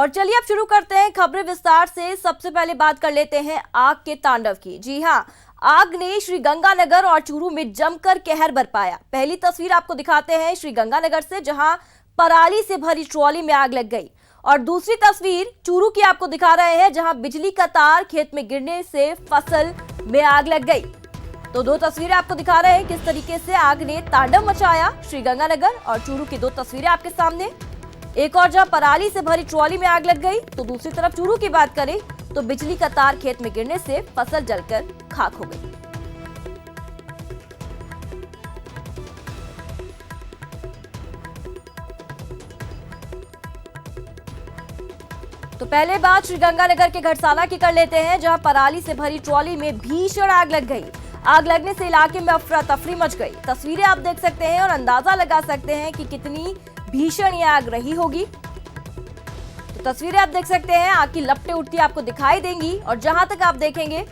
और चलिए अब शुरू करते हैं खबरें विस्तार से। सबसे पहले बात कर लेते हैं आग के तांडव की। जी हां, आग ने श्रीगंगानगर और चूरू में जमकर कहर बरपाया। पहली तस्वीर आपको दिखाते हैं श्रीगंगानगर से, जहां पराली से भरी ट्रॉली में आग लग गई, और दूसरी तस्वीर चूरू की आपको दिखा रहे हैं, जहां बिजली का तार खेत में गिरने से फसल में आग लग गई। तो दो तस्वीरें आपको दिखा रहे हैं किस तरीके से आग ने तांडव मचाया। श्रीगंगानगर और चूरू की दो तस्वीरें आपके सामने। एक और जहां पराली से भरी ट्रॉली में आग लग गई, तो दूसरी तरफ चूरू की बात करें तो बिजली का तार खेत में गिरने से फसल जलकर खाक हो गई। तो पहले बात श्रीगंगानगर के घटसाला की कर लेते हैं, जहां पराली से भरी ट्रॉली में भीषण आग लग गई। आग लगने से इलाके में अफरा तफरी मच गई। तस्वीरें आप देख सकते हैं और अंदाजा लगा सकते हैं कि कितनी भीषण ये आग रही होगी। तो तस्वीरें आप देख सकते हैं, आग की लपटें उठती आपको दिखाई देंगी, और जहां तक आप देखेंगे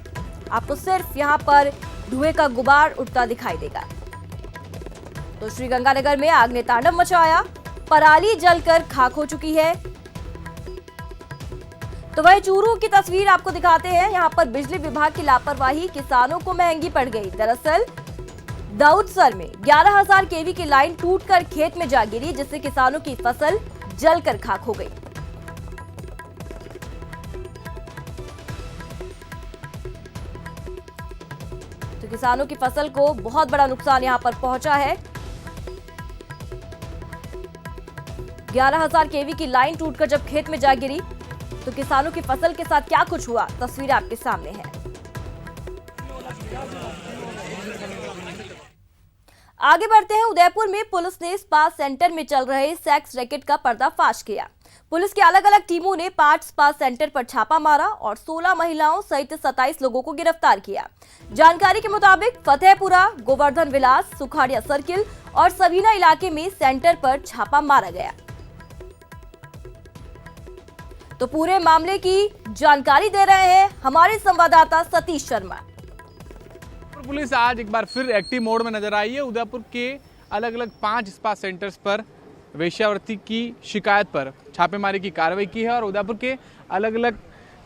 आपको सिर्फ यहां पर धुएं का गुबार उठता दिखाई देगा। तो श्रीगंगानगर में आग ने तांडव मचाया, पराली जलकर खाक हो चुकी है। तो वही चूरू की तस्वीर आपको दिखाते हैं। यहां पर बिजली विभाग की लापरवाही किसानों को महंगी पड़ गई। दरअसल दाऊदसर में 11,000 केवी की लाइन टूटकर खेत में जा गिरी, जिससे किसानों की फसल जलकर खाक हो गई। तो किसानों की फसल को बहुत बड़ा नुकसान यहां पर पहुंचा है। 11,000 केवी की लाइन टूटकर जब खेत में जा गिरी, तो किसानों की फसल के साथ क्या कुछ हुआ, तस्वीरें आपके सामने हैं। आगे बढ़ते हैं। उदयपुर में पुलिस ने स्पा सेंटर में चल रहे सेक्स रैकेट का पर्दाफाश किया। पुलिस की अलग अलग टीमों ने 5 स्पा सेंटर पर छापा मारा और 16 महिलाओं सहित 27 लोगों को गिरफ्तार किया। जानकारी के मुताबिक फतेहपुरा, गोवर्धन विलास, सुखाड़िया सर्किल और सबीना इलाके में सेंटर पर छापा मारा गया। तो पूरे मामले की जानकारी दे रहे हैं हमारे संवाददाता सतीश शर्मा। पुलिस आज एक बार फिर एक्टिव मोड में नजर आई है। उदयपुर के अलग अलग 5 स्पा सेंटर्स पर वेश्यावृत्ति की शिकायत पर छापेमारी की कार्रवाई की है, और उदयपुर के अलग अलग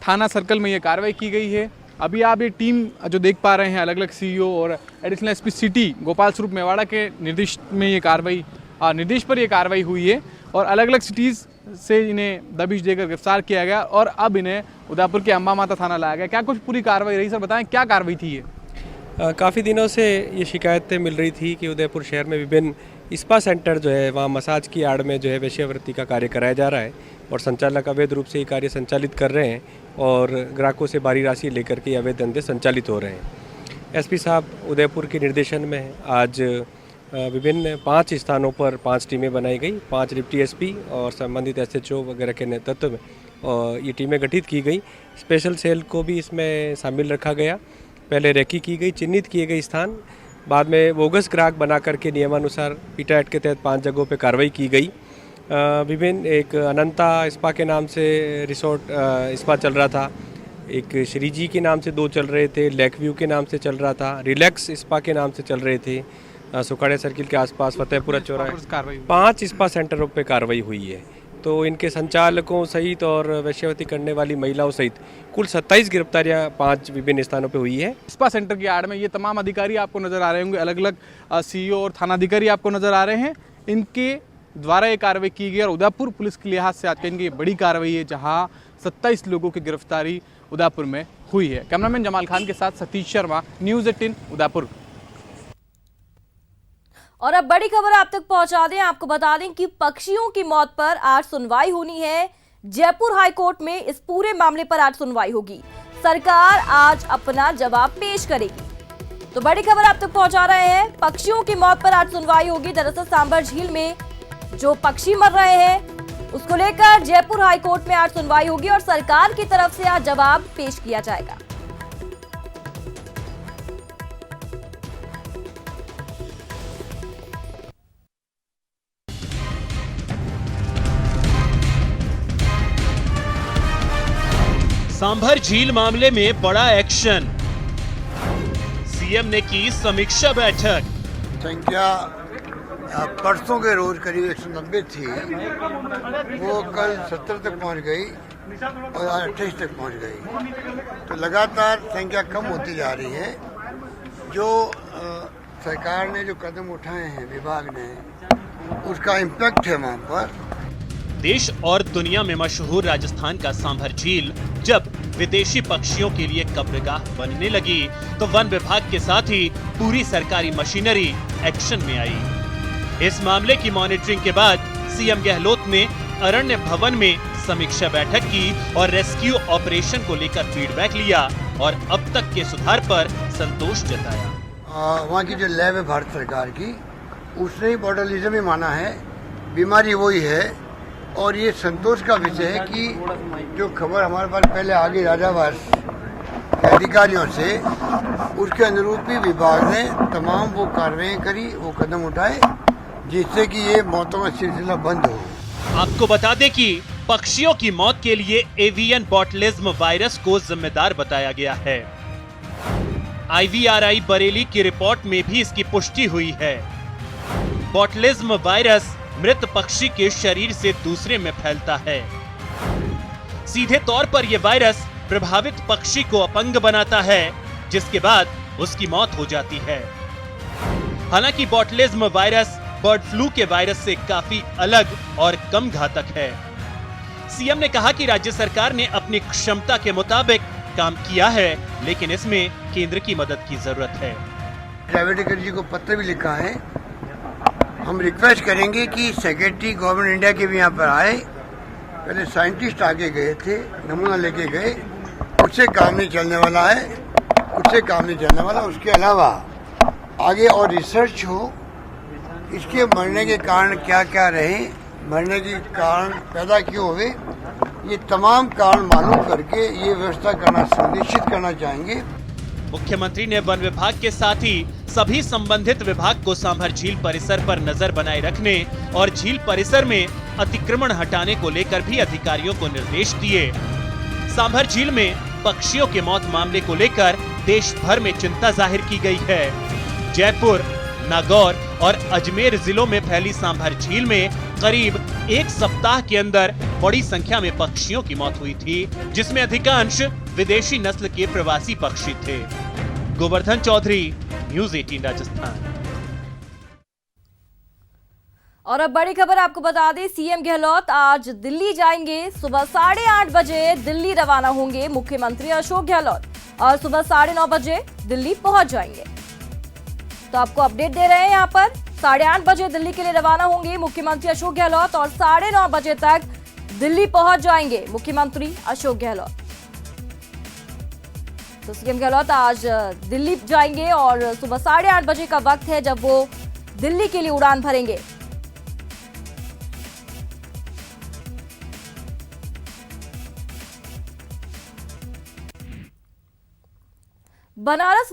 थाना सर्कल में ये कार्रवाई की गई है। अभी आप ये टीम जो देख पा रहे हैं, अलग अलग सीईओ और एडिशनल एसपी सिटी गोपाल स्वरूप मेवाड़ा के निर्देश पर ये कार्रवाई हुई है, और अलग अलग सिटीज़ से इन्हें दबिश देकर गिरफ्तार किया गया, और अब इन्हें उदयपुर के अम्बा माता थाना लाया गया। क्या कुछ पूरी कार्रवाई रही, सर बताएं क्या कार्रवाई थी ये? काफ़ी दिनों से ये शिकायतें मिल रही थी कि उदयपुर शहर में विभिन्न स्पा सेंटर जो है वहाँ मसाज की आड़ में जो है वेश्यावृत्ति का कार्य कराया जा रहा है, और संचालक अवैध रूप से ये कार्य संचालित कर रहे हैं, और ग्राहकों से बारी राशि लेकर के अवैध धंधे संचालित हो रहे हैं। एसपी साहब उदयपुर के निर्देशन में आज विभिन्न 5 स्थानों पर 5 टीमें बनाई गई। 5 डिप्टी एसपी और संबंधित एसएचओ वगैरह के नेतृत्व में ये टीमें गठित की गई। स्पेशल सेल को भी इसमें शामिल रखा गया। पहले रेकी की गई, चिन्हित किए गए स्थान, बाद में बोगस ग्राहक बना करके नियमानुसार पीटा एक्ट के तहत 5 जगहों पर कार्रवाई की गई। विभिन्न एक अनंता स्पा के नाम से रिसोर्ट स्पा चल रहा था, एक श्रीजी के नाम से 2 चल रहे थे, लेक व्यू के नाम से चल रहा था, रिलैक्स स्पा के नाम से चल रहे थे, सुखाड़िया सर्किल के आसपास फतेहपुरा चौराहे 5 स्पा सेंटरों पे कार्रवाई हुई है। तो इनके संचालकों सहित और वेश्यावृत्ति करने वाली महिलाओं सहित कुल 27 गिरफ्तारियां 5 विभिन्न स्थानों पे हुई है। स्पा सेंटर की आड़ में ये तमाम अधिकारी आपको नजर आ रहे होंगे, अलग अलग सीईओ और थानाधिकारी आपको नजर आ रहे हैं। इनके द्वारा ये कार्रवाई की गई, और उदयपुर पुलिस के लिहाज से आज कहेंगे ये बड़ी कार्रवाई है, जहाँ 27 लोगों की गिरफ्तारी उदयपुर में हुई है। कैमरामैन जमाल खान के साथ सतीश शर्मा, न्यूज़ 18 उदयपुर। और अब बड़ी खबर आप तक पहुंचा दें, आपको बता दें कि पक्षियों की मौत पर आज सुनवाई होनी है। जयपुर हाई कोर्ट में इस पूरे मामले पर आज सुनवाई होगी। सरकार आज अपना जवाब पेश करेगी। तो बड़ी खबर आप तक पहुंचा रहे हैं, पक्षियों की मौत पर आज सुनवाई होगी। दरअसल सांबर झील में जो पक्षी मर रहे हैं, उसको लेकर जयपुर हाई कोर्ट में आज सुनवाई होगी, और सरकार की तरफ से आज जवाब पेश किया जाएगा। सांभर झील मामले में बड़ा एक्शन, सीएम ने की समीक्षा बैठक। संख्या परसों के रोज करीब 190 थी, वो कल 70 तक पहुंच गई और आज 28 तक पहुंच गई। तो लगातार संख्या कम होती जा रही है। जो सरकार ने जो कदम उठाए हैं, विभाग ने, उसका इम्पैक्ट है वहाँ पर। देश और दुनिया में मशहूर राजस्थान का सांभर झील जब विदेशी पक्षियों के लिए कब्रगाह बनने लगी तो वन विभाग के साथ ही पूरी सरकारी मशीनरी एक्शन में आई। इस मामले की मॉनिटरिंग के बाद सीएम गहलोत ने अरण्य भवन में समीक्षा बैठक की और रेस्क्यू ऑपरेशन को लेकर फीडबैक लिया और अब तक के सुधार पर संतोष जताया। वहाँ की जो लैब है भारत सरकार की, उसने ही बॉर्डरलिज्म ही माना है, बीमारी वही है। और ये संतोष का विषय है कि जो खबर हमारे पास पहले आ गई राजावास के अधिकारियों से, उसके अनुरूप ही विभाग ने तमाम वो कार्रवाई करी, वो कदम उठाए, जिससे कि ये मौतों का सिलसिला बंद हो। आपको बता दें कि पक्षियों की मौत के लिए एवियन बॉटलिज्म वायरस को जिम्मेदार बताया गया है। IVRI बरेली की रिपोर्ट में भी इसकी पुष्टि हुई है। बॉटलिज्म वायरस मृत पक्षी के शरीर से दूसरे में फैलता है। सीधे तौर पर यह वायरस प्रभावित पक्षी को अपंग बनाता है, जिसके बाद उसकी मौत हो जाती है। हालांकि बॉटलिज्म वायरस बर्ड फ्लू के वायरस से काफी अलग और कम घातक है। सीएम ने कहा कि राज्य सरकार ने अपनी क्षमता के मुताबिक काम किया है, लेकिन इसमें केंद्र की मदद की जरूरत है। जावड़ेकर जी को पत्र भी लिखा है। हम रिक्वेस्ट करेंगे कि सेक्रेटरी गवर्नमेंट इंडिया के भी यहाँ पर आए। पहले साइंटिस्ट आगे गए थे, नमूना लेके गए, उससे काम नहीं चलने वाला है, उससे काम नहीं चलने वाला। उसके अलावा आगे और रिसर्च हो, इसके मरने के कारण क्या क्या रहे, मरने के कारण पैदा क्यों हुए, ये तमाम कारण मालूम करके ये व्यवस्था करना सुनिश्चित करना चाहेंगे। मुख्यमंत्री ने वन विभाग के साथ ही सभी संबंधित विभाग को सांभर झील परिसर पर नजर बनाए रखने और झील परिसर में अतिक्रमण हटाने को लेकर भी अधिकारियों को निर्देश दिए। सांभर झील में पक्षियों के मौत मामले को लेकर देश भर में चिंता जाहिर की गई है। जयपुर, नागौर और अजमेर जिलों में फैली सांभर झील में करीब एक सप्ताह के अंदर बड़ी संख्या में पक्षियों की मौत हुई थी, जिसमें अधिकांश विदेशी नस्ल के प्रवासी पक्षी थे। गोवर्धन चौधरी, न्यूज़ 18 राजस्थान। और अब बड़ी खबर आपको बता दें, सीएम गहलोत आज दिल्ली जाएंगे। सुबह 8:30 बजे दिल्ली रवाना होंगे मुख्यमंत्री अशोक गहलोत और सुबह 9:30 बजे दिल्ली पहुंच जाएंगे। तो आपको अपडेट दे रहे हैं यहाँ पर। 8:30 बजे दिल्ली के लिए रवाना होंगे मुख्यमंत्री अशोक गहलोत और 9:30 बजे तक दिल्ली पहुंच जाएंगे मुख्यमंत्री अशोक गहलोत। तो सीएम गहलोत आज दिल्ली जाएंगे और सुबह 8:30 बजे का वक्त है जब वो दिल्ली के लिए उड़ान भरेंगे। बनारस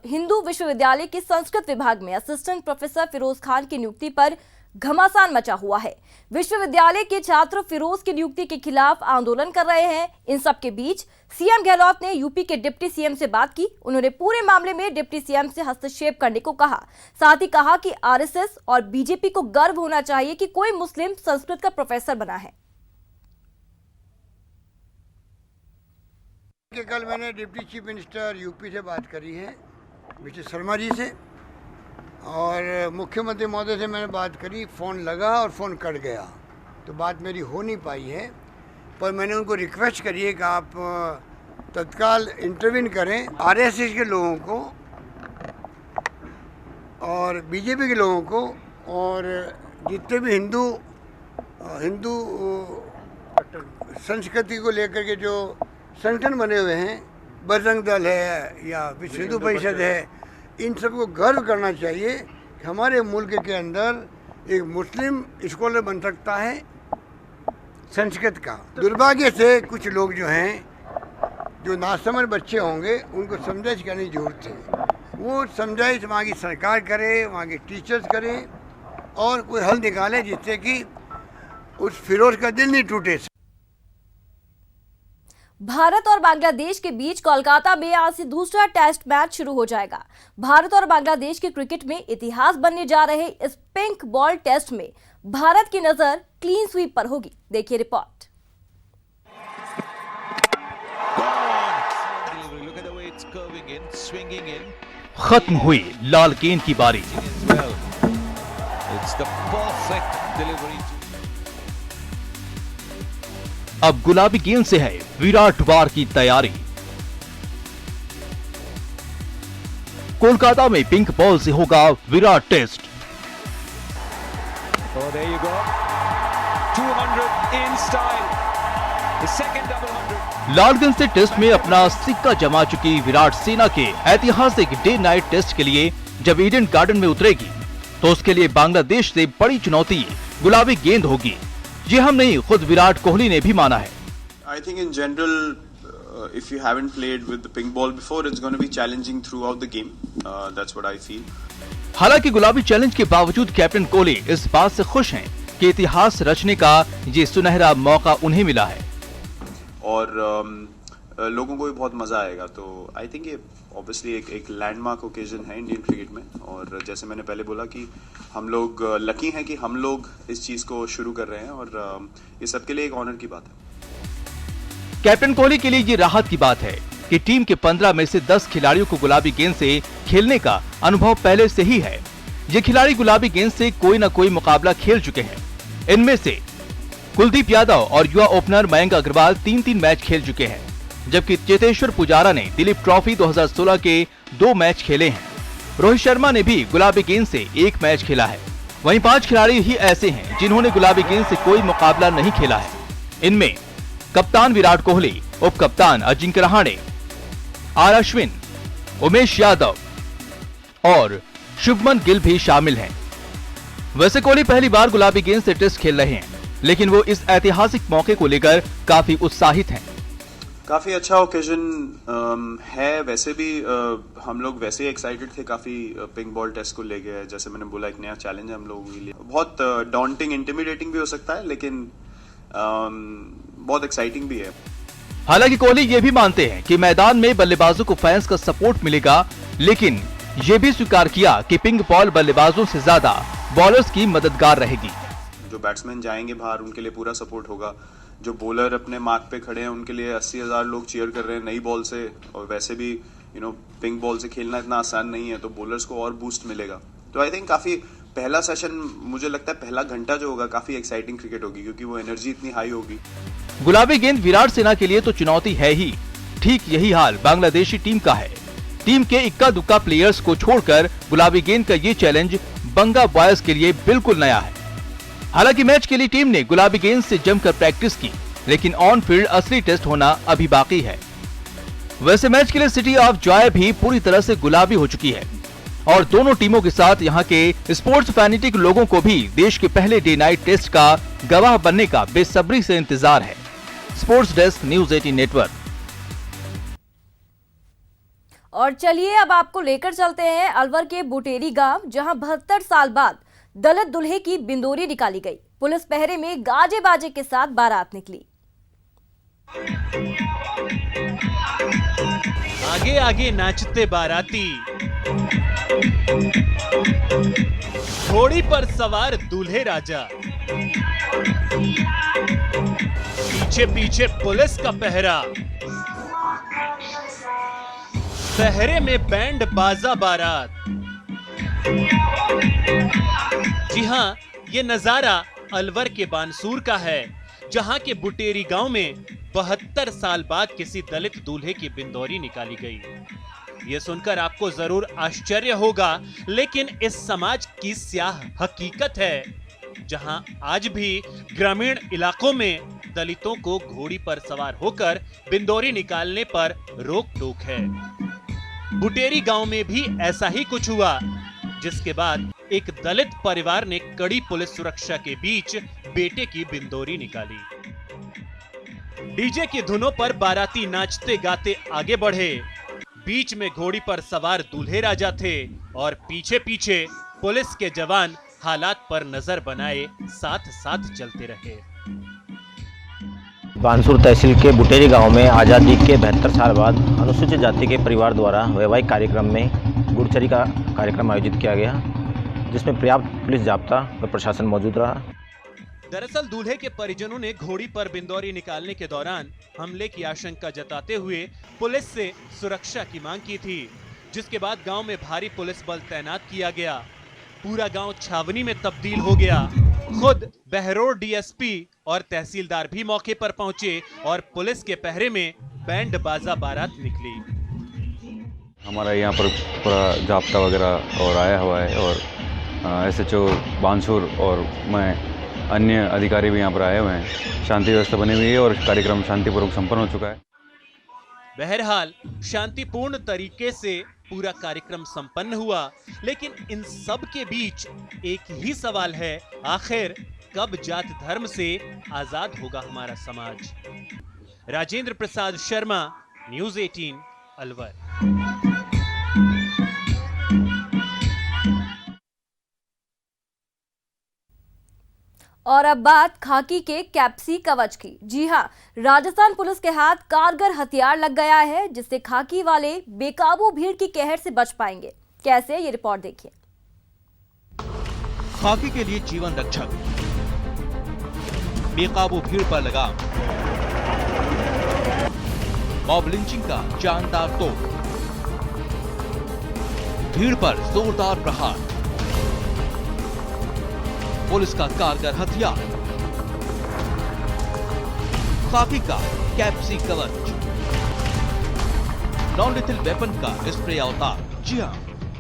हिंदू विश्वविद्यालय के संस्कृत विभाग में असिस्टेंट प्रोफेसर फिरोज खान की नियुक्ति पर घमासान मचा हुआ है। विश्वविद्यालय के छात्र फिरोज की नियुक्ति के खिलाफ आंदोलन कर रहे हैं। इन सब के बीच सीएम गहलोत ने यूपी के डिप्टी सीएम से बात की। उन्होंने पूरे मामले में डिप्टी सीएम से हस्तक्षेप करने को कहा। साथ ही कहा कि आरएसएस और बीजेपी को गर्व होना चाहिए कि कोई मुस्लिम संस्कृत का प्रोफेसर बना है। कल मैंने डिप्टी चीफ मिनिस्टर यूपी से बात करी है, मिस्टर शर्मा जी से, और मुख्यमंत्री महोदय से मैंने बात करी। फ़ोन लगा और फ़ोन कट गया, तो बात मेरी हो नहीं पाई है। पर मैंने उनको रिक्वेस्ट करी है कि आप तत्काल इंटरवीन करें, आरएसएस के लोगों को और बीजेपी के लोगों को और जितने भी हिंदू संस्कृति को लेकर के जो संगठन बने हुए हैं, बजरंग दल है या विश्व हिंदू परिषद है, इन सबको गर्व करना चाहिए कि हमारे मुल्क के अंदर एक मुस्लिम स्कॉलर बन सकता है संस्कृत का। दुर्भाग्य से कुछ लोग जो हैं, जो नासमझ बच्चे होंगे, उनको समझाइश करने की जरूरत है। वो समझाइश वहाँ की सरकार करे, वहाँ के टीचर्स करें और कोई हल निकाले जिससे कि उस फिरोज का दिल नहीं टूटे। भारत और बांग्लादेश के बीच कोलकाता में आज से दूसरा टेस्ट मैच शुरू हो जाएगा। भारत और बांग्लादेश के क्रिकेट में इतिहास बनने जा रहे इस पिंक बॉल टेस्ट में भारत की नजर क्लीन स्वीप पर होगी। देखिए रिपोर्ट। खत्म हुई लाल गेंद की बारी। अब गुलाबी गेंद से है विराट वार की तैयारी। कोलकाता में पिंक बॉल से होगा Virat test. Oh, there you go. 200 in style. The second double 100. Lalganj से टेस्ट में अपना सिक्का जमा चुकी विराट सेना के ऐतिहासिक डे नाइट टेस्ट के लिए जब ईडन गार्डन में उतरेगी तो उसके लिए बांग्लादेश से बड़ी चुनौती गुलाबी गेंद होगी। ये हम नहीं, खुद विराट कोहली ने भी माना है। I think in general, if you haven't played with the pink ball before, it's going to be challenging throughout the game. That's what I feel. हालांकि गुलाबी चैलेंज के बावजूद कैप्टन कोहली इस बात से खुश हैं कि इतिहास रचने का ये सुनहरा मौका उन्हें मिला है और लोगों को भी बहुत मजा आएगा। तो आई थिंक ये ऑब्वियसली एक लैंडमार्क ओकेजन है इंडियन क्रिकेट में। और जैसे मैंने पहले बोला कि हम लोग लकी हैं कि हम लोग इस चीज को शुरू कर रहे हैं और ये सबके लिए एक ऑनर की बात है। कैप्टन कोहली के लिए ये राहत की बात है कि टीम के 15 में से 10 खिलाड़ियों को गुलाबी गेंद से खेलने का अनुभव पहले से ही है। ये खिलाड़ी गुलाबी गेंद से कोई न कोई मुकाबला खेल चुके हैं। इनमें से कुलदीप यादव और युवा ओपनर मयंक अग्रवाल 3-3 मैच खेल चुके हैं, जबकि चेतेश्वर पुजारा ने दिलीप ट्रॉफी 2016 के 2 मैच खेले हैं। रोहित शर्मा ने भी गुलाबी गेंद से 1 मैच खेला है। वहीं 5 खिलाड़ी ही ऐसे हैं जिन्होंने गुलाबी गेंद से कोई मुकाबला नहीं खेला है। इनमें कप्तान विराट कोहली, उप कप्तान अजिंक्य रहाणे, आर अश्विन, उमेश यादव और शुभमन गिल भी शामिल हैं। वैसे कोहली पहली बार गुलाबी गेंद से टेस्ट खेल रहे हैं, लेकिन वो इस ऐतिहासिक मौके को लेकर काफी उत्साहित हैं। काफी अच्छा ओकेजन है। वैसे भी हम लोग वैसे ही एक्साइटेड थे काफी पिंक बॉल टेस्ट को लेके। जैसे मैंने बोला, एक नया चैलेंज है हम लोगों के लिए। बहुत डॉन्टिंग, इंटिमिडेटिंग भी हो सकता है, लेकिन बहुत एक्साइटिंग भी है। हालांकि कोहली ये भी मानते हैं कि मैदान में बल्लेबाजों को फैंस का सपोर्ट मिलेगा, लेकिन ये भी स्वीकार किया कि पिंक बॉल बल्लेबाजों से ज्यादा बॉलर्स की मददगार रहेगी। जो बैट्समैन जाएंगे बाहर, उनके लिए पूरा सपोर्ट होगा। जो बॉलर अपने मार्क पे खड़े हैं, उनके लिए 80,000 लोग चीयर कर रहे हैं नई बॉल से। और वैसे भी पिंक बॉल से खेलना इतना आसान नहीं है, तो बॉलर्स को और बूस्ट मिलेगा। तो आई थिंक काफी पहला सेशन, मुझे लगता है पहला घंटा जो होगा काफी एक्साइटिंग क्रिकेट होगी, क्योंकि वो एनर्जी इतनी हाई होगी। गुलाबी गेंद विराट सेना के लिए तो चुनौती है ही, ठीक यही हाल बांग्लादेशी टीम का है। टीम के इक्का दुक्का प्लेयर्स को छोड़कर गुलाबी गेंद का ये चैलेंज बंगा बॉयज के लिए बिल्कुल नया है। हालांकि मैच के लिए टीम ने गुलाबी गेंद से जमकर प्रैक्टिस की, लेकिन ऑन फील्ड असली टेस्ट होना अभी बाकी है। वैसे मैच के लिए सिटी ऑफ जॉय भी पूरी तरह से गुलाबी हो चुकी है और दोनों टीमों के साथ यहाँ के स्पोर्ट्स फैनेटिक लोगों को भी देश के पहले डे नाइट टेस्ट का गवाह बनने का बेसब्री से इंतजार है। Sports desk, news 18 network. और चलिए अब आपको लेकर चलते हैं अलवर के बुटेरी गांव, जहां 72 साल बाद दलित दुल्हे की बिंदोरी निकाली गई। पुलिस पहरे में गाजे बाजे के साथ बारात निकली। आगे आगे नाचते बाराती, घोड़ी पर सवार दूल्हे राजा, पीछे पीछे पुलिस का पहरा, पहरे में बैंड बाजा बारात। जी हां, ये नजारा अलवर के बानसूर का है, जहां के बुटेरी गांव में 72 साल बाद किसी दलित दूल्हे की बिंदौरी निकाली गई। ये सुनकर आपको जरूर आश्चर्य होगा, लेकिन इस समाज की स्याह हकीकत है, जहां आज भी ग्रामीण इलाकों में दलितों को घोड़ी पर सवार होकर बिंदौरी निकालने पर रोक टोक है। बुटेरी गांव में भी ऐसा ही कुछ हुआ, जिसके बाद एक दलित परिवार ने कड़ी पुलिस सुरक्षा के बीच बेटे की बिंदौरी निकाली। डीजे की धुनों पर बाराती नाचते गाते आगे बढ़े। बीच में घोड़ी पर सवार दूल्हे राजा थे और पीछे पीछे पुलिस के जवान हालात पर नजर बनाए साथ साथ चलते रहे। बानसूर तहसील के बुटेरी गांव में आज़ादी के 72 साल बाद अनुसूचित जाति के परिवार द्वारा वैवाहिक कार्यक्रम में गुड़चरी का कार्यक्रम आयोजित किया गया, जिसमें पर्याप्त पुलिस जाब्ता व प्रशासन मौजूद रहा। दरअसल दूल्हे के परिजनों ने घोड़ी पर बिंदौरी निकालने के दौरान हमले की आशंका जताते हुए पुलिस से सुरक्षा की मांग की थी, जिसके बाद गांव में भारी पुलिस बल तैनात किया गया। पूरा गांव छावनी में तब्दील हो गया। खुद बहरोड डीएसपी और तहसीलदार भी मौके पर पहुंचे और पुलिस के पहरे में बैंड बाजा बारात निकली। हमारा यहाँ पर पूरा जाब्ता वगैरह और आया हुआ है और SHO बानसूर और मैं अन्य अधिकारी भी यहाँ पर आए हुए हैं। शांति व्यवस्था बनी हुई है और कार्यक्रम शांतिपूर्वक संपन्न हो चुका है। बहरहाल शांतिपूर्ण तरीके से पूरा कार्यक्रम संपन्न हुआ, लेकिन इन सब के बीच एक ही सवाल है, आखिर कब जात धर्म से आजाद होगा हमारा समाज। राजेंद्र प्रसाद शर्मा, न्यूज़ 18, अलवर। और अब बात खाकी के कैप्सी कवच की। जी हां, राजस्थान पुलिस के हाथ कारगर हथियार लग गया है, जिससे खाकी वाले बेकाबू भीड़ की कहर से बच पाएंगे। कैसे, ये रिपोर्ट देखिए। खाकी के लिए जीवन रक्षक, बेकाबू भीड़ पर लगाम, मॉब लिंचिंग का जानदार तोप, भीड़ पर जोरदार प्रहार, पुलिस का कारगर हथियार, खाकी का कैप्सी कवच, नॉन लिथिल वेपन का स्प्रे अवतार। जी हां,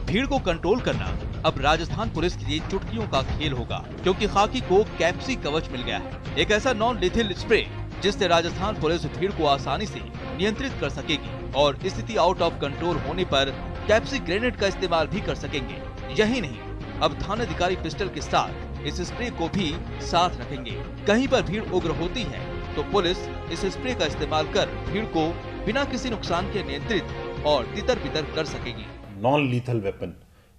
भीड़ को कंट्रोल करना अब राजस्थान पुलिस के लिए चुटकियों का खेल होगा, क्योंकि खाकी को कैप्सी कवच मिल गया है, एक ऐसा नॉन लिथिल स्प्रे जिससे राजस्थान पुलिस भीड़ को आसानी से नियंत्रित कर सकेगी और स्थिति आउट ऑफ कंट्रोल होने पर कैप्सी ग्रेनेड का इस्तेमाल भी कर सकेंगे। यही नहीं, अब थानाधिकारी पिस्टल के साथ इस स्प्रे को भी साथ रखेंगे। कहीं पर भीड़ उग्र होती है तो पुलिस इस स्प्रे का इस्तेमाल कर भीड़ को बिना किसी नुकसान के नियंत्रित और तितर बितर कर सकेगी। नॉन लीथल वेपन,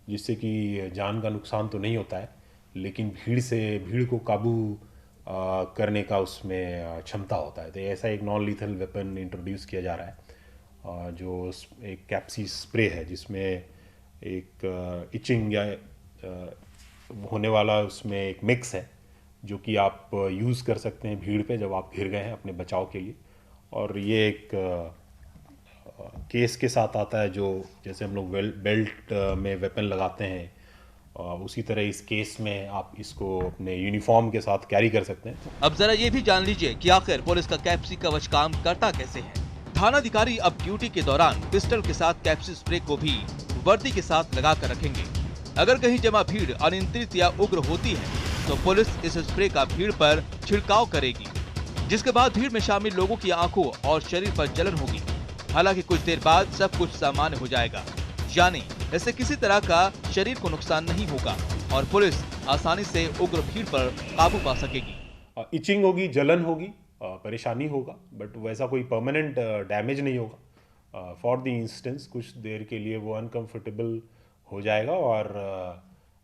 जिससे कि जान का नुकसान तो नहीं होता है, लेकिन भीड़ को काबू करने का उसमें क्षमता होता है। तो ऐसा एक नॉन लीथल वेपन इंट्रोड्यूस किया जा रहा है, जो एक कैप्सी स्प्रे है, जिसमें एक इचिंग या होने वाला उसमें एक मिक्स है, जो कि आप यूज़ कर सकते हैं भीड़ पे जब आप घिर गए हैं अपने बचाव के लिए। और ये एक केस के साथ आता है, जो जैसे हम लोग बेल्ट में वेपन लगाते हैं, उसी तरह इस केस में आप इसको अपने यूनिफॉर्म के साथ कैरी कर सकते हैं। अब जरा ये भी जान लीजिए कि आखिर पुलिस का कैप्सी कवच काम करता कैसे है। थानाधिकारी अब ड्यूटी के दौरान पिस्टल के साथ कैप्सी स्प्रे को भी वर्दी के साथ लगा कर रखेंगे। अगर कहीं जमा भीड़ अनियंत्रित या उग्र होती है तो पुलिस इस स्प्रे का भीड़ पर छिड़काव करेगी, जिसके बाद भीड़ में शामिल लोगों की आंखों और शरीर पर जलन होगी। हालांकि कुछ देर बाद सब कुछ सामान्य हो जाएगा, यानी इससे किसी तरह का शरीर को नुकसान नहीं होगा और पुलिस आसानी से उग्र भीड़ पर काबू पा सकेगी। इचिंग होगी, जलन होगी, परेशानी होगा, बट वैसा कोई परमानेंट डैमेज नहीं होगा। फॉर द इंस्टेंस कुछ देर के लिए वो अनकंफर्टेबल हो जाएगा और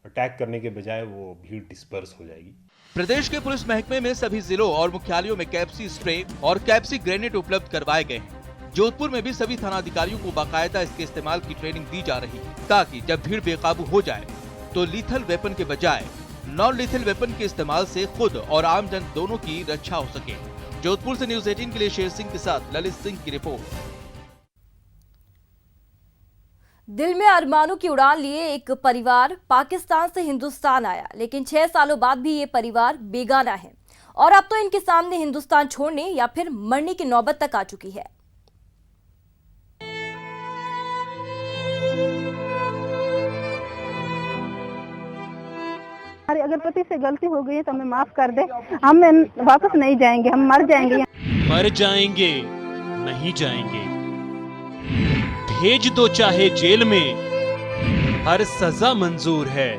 अटैक करने के बजाय वो भीड़ डिस्पर्स हो जाएगी। प्रदेश के पुलिस महकमे में सभी जिलों और मुख्यालयों में कैप्सी स्प्रे और कैप्सी ग्रेनेड उपलब्ध करवाए गए हैं। जोधपुर में भी सभी थानाधिकारियों को बाकायदा इसके इस्तेमाल की ट्रेनिंग दी जा रही है, ताकि जब भीड़ बेकाबू हो जाए तो लीथल वेपन के बजाय नॉन लीथल वेपन के इस्तेमाल से खुद और आम जन दोनों की रक्षा हो सके। जोधपुर से न्यूज़ 18 के लिए शेर सिंह के साथ ललित सिंह की रिपोर्ट। दिल में अरमानों की उड़ान लिए एक परिवार पाकिस्तान से हिंदुस्तान आया, लेकिन 6 सालों बाद भी ये परिवार बेगाना है और अब तो इनके सामने हिंदुस्तान छोड़ने या फिर मरने की नौबत तक आ चुकी है। अगर पति से गलती हो गई है तो हमें माफ कर दे, हम वापस नहीं जाएंगे, हम मर जाएंगे। मर जाएंगे, नहीं जाएंगे, भेज दो चाहे जेल में, हर सजा मंजूर है।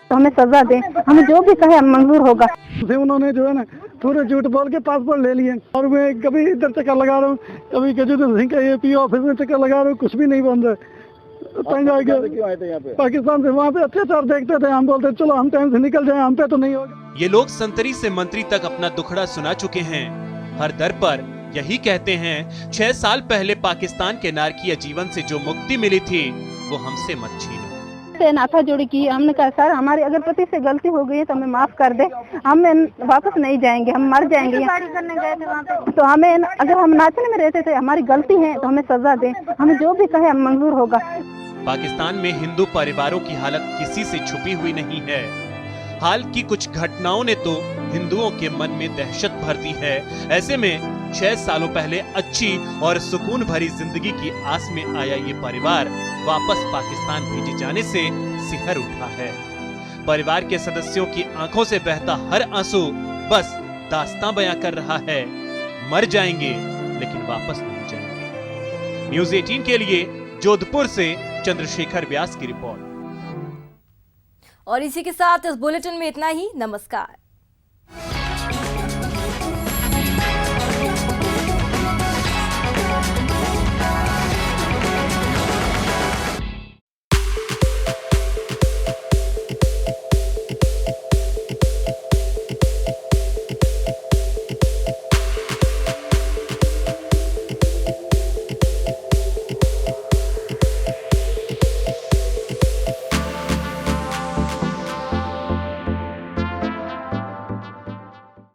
तो हमें सजा दे, हमें जो भी कहे मंजूर होगा। उन्होंने जो है ना थोड़े झूठ बोल के पासपोर्ट ले लिए और मैं कभी इधर चक्कर लगा रहा हूँ, कभी गजेंद्र सिंह का AP ऑफिस में चक्कर लगा रहा हूँ, कुछ भी नहीं बन रहा। पाकिस्तान से वहाँ पे अत्याचार देखते थे, हम बोलते चलो हम टाइम से निकल जाए, हम पे तो नहीं होगा। ये लोग संतरी से मंत्री तक अपना दुखड़ा सुना चुके हैं। हर दर पर यही कहते हैं 6 साल पहले पाकिस्तान के नारकीय जीवन से जो मुक्ति मिली थी वो हमसे मत छीनो। नाथा जोड़ी की, हमने कहा सर हमारी अगर पति से गलती हो गई तो हमें माफ कर दे, हम वापस नहीं जाएंगे, हम मर जाएंगे। करने गए थे वहाँ पे तो हमें अगर हम नाचने में रहते थे, हमारी गलती है तो हमें सजा दे, हमें जो भी कहे हम मंजूर होगा। पाकिस्तान में हिंदू परिवारों की हालत किसी से छुपी हुई नहीं है। हाल की कुछ घटनाओं ने तो हिंदुओं के मन में दहशत भर दी है। ऐसे में 6 सालों पहले अच्छी और सुकून भरी जिंदगी की आस में आया ये परिवार वापस पाकिस्तान भेजे जाने से सिहर उठा है। परिवार के सदस्यों की आंखों से बहता हर आंसू बस दास्तां बयां कर रहा है। मर जाएंगे लेकिन वापस नहीं जाएंगे। न्यूज़ 18 के लिए जोधपुर से चंद्रशेखर व्यास की रिपोर्ट। और इसी के साथ इस बुलेटिन में इतना ही। नमस्कार।